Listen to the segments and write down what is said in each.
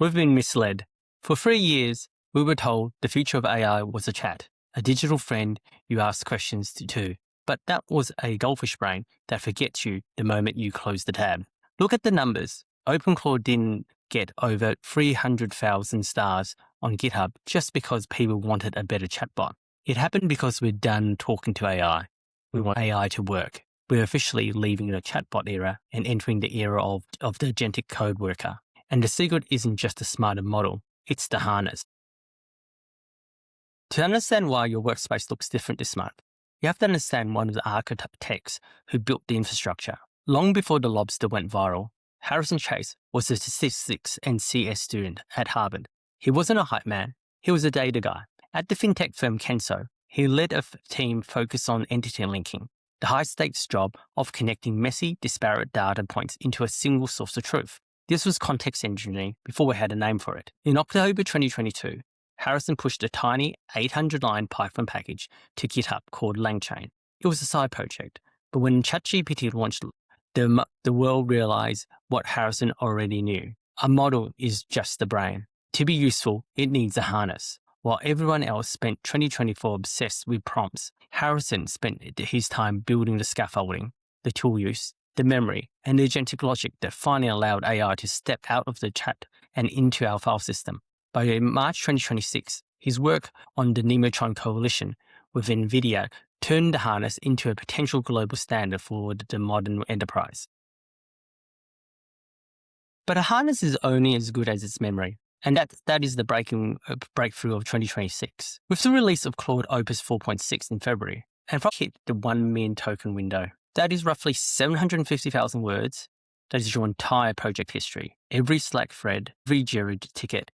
We've been misled. For 3 years, we were told the future of AI was a chat, a digital friend you ask questions to. But that was a goldfish brain that forgets you the moment you close the tab. Look at the numbers. OpenClaw didn't get over 300,000 stars on GitHub just because people wanted a better chatbot. It happened because we're done talking to AI. We want AI to work. We're officially leaving the chatbot era and entering the era of the agentic code worker. And the secret isn't just a smarter model, it's the harness. To understand why your workspace looks different this month, you have to understand one of the architects who built the infrastructure. Long before the Lobster went viral, Harrison Chase was a statistics and CS student at Harvard. He wasn't a hype man, he was a data guy. At the fintech firm Kenso, he led a team focused on entity linking, the high-stakes job of connecting messy, disparate data points into a single source of truth. This was context engineering before we had a name for it. In October 2022, Harrison pushed a tiny 800-line Python package to GitHub called LangChain. It was a side project, but when ChatGPT launched, the world realized what Harrison already knew. A model is just the brain. To be useful, it needs a harness. While everyone else spent 2024 obsessed with prompts, Harrison spent his time building the scaffolding, the tool use, the memory, and the agentic logic that finally allowed AI to step out of the chat and into our file system. By March 2026, his work on the Nemotron coalition with NVIDIA turned the harness into a potential global standard for the modern enterprise. But a harness is only as good as its memory, and that is the breakthrough of 2026. With the release of Claude Opus 4.6 in February, and hit the 1 million token window. That is roughly 750,000 words. That is your entire project history, every Slack thread, every Jira ticket,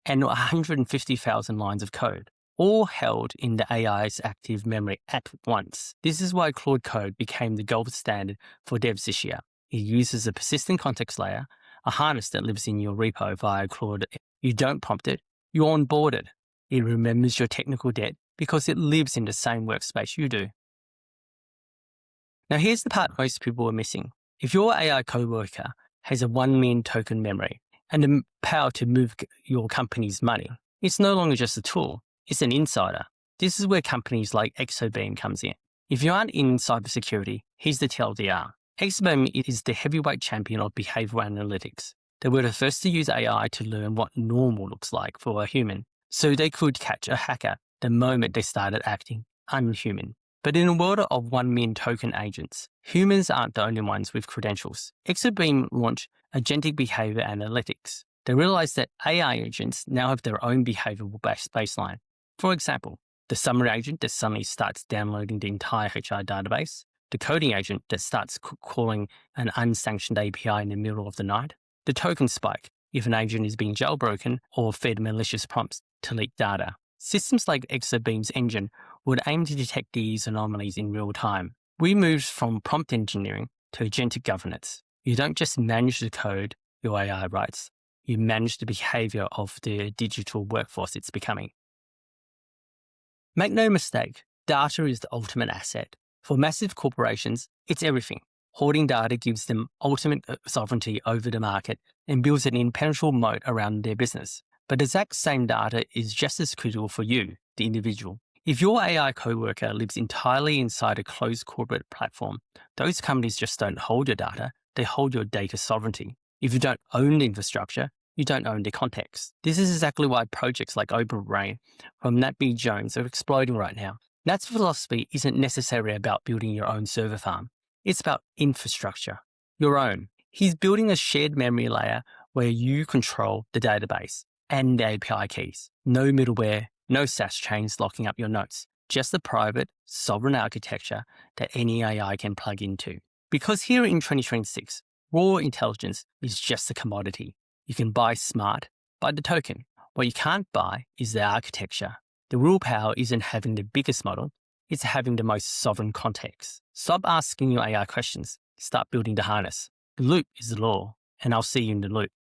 and 150,000 lines of code, all held in the AI's active memory at once. This is why Claude Code became the gold standard for devs this year. It uses a persistent context layer, a harness that lives in your repo via Claude. You don't prompt it, you onboard it. It remembers your technical debt because it lives in the same workspace you do. Now here's the part most people are missing. If your AI coworker has a 1 million token memory and the power to move your company's money, it's no longer just a tool, it's an insider. This is where companies like Exobeam comes in. If you aren't in cybersecurity, here's the TLDR. Exobeam is the heavyweight champion of behavioral analytics. They were the first to use AI to learn what normal looks like for a human, so they could catch a hacker the moment they started acting unhuman. But in a world of 1 million token agents, humans aren't the only ones with credentials. Exobeam launched agentic behavior analytics. They realized that AI agents now have their own behavioral baseline. For example, the summary agent that suddenly starts downloading the entire HR database, the coding agent that starts calling an unsanctioned API in the middle of the night, the token spike if an agent is being jailbroken or fed malicious prompts to leak data. Systems like Exobeam's engine would aim to detect these anomalies in real time. We moved from prompt engineering to agentic governance. You don't just manage the code your AI writes, you manage the behavior of the digital workforce it's becoming. Make no mistake, data is the ultimate asset. For massive corporations, it's everything. Hoarding data gives them ultimate sovereignty over the market and builds an impenetrable moat around their business. But the exact same data is just as critical for you, the individual. If your AI coworker lives entirely inside a closed corporate platform, those companies just don't hold your data, they hold your data sovereignty. If you don't own the infrastructure, you don't own the context. This is exactly why projects like OpenBrain from Nat B. Jones are exploding right now. Nat's philosophy isn't necessarily about building your own server farm. It's about infrastructure, your own. He's building a shared memory layer where you control the database and the API keys. No middleware, no SaaS chains locking up your notes. Just a private, sovereign architecture that any AI can plug into. Because here in 2026, raw intelligence is just a commodity. You can buy smart, buy the token. What you can't buy is the architecture. The real power isn't having the biggest model, it's having the most sovereign context. Stop asking your AI questions. Start building the harness. The loop is the law, and I'll see you in the loop.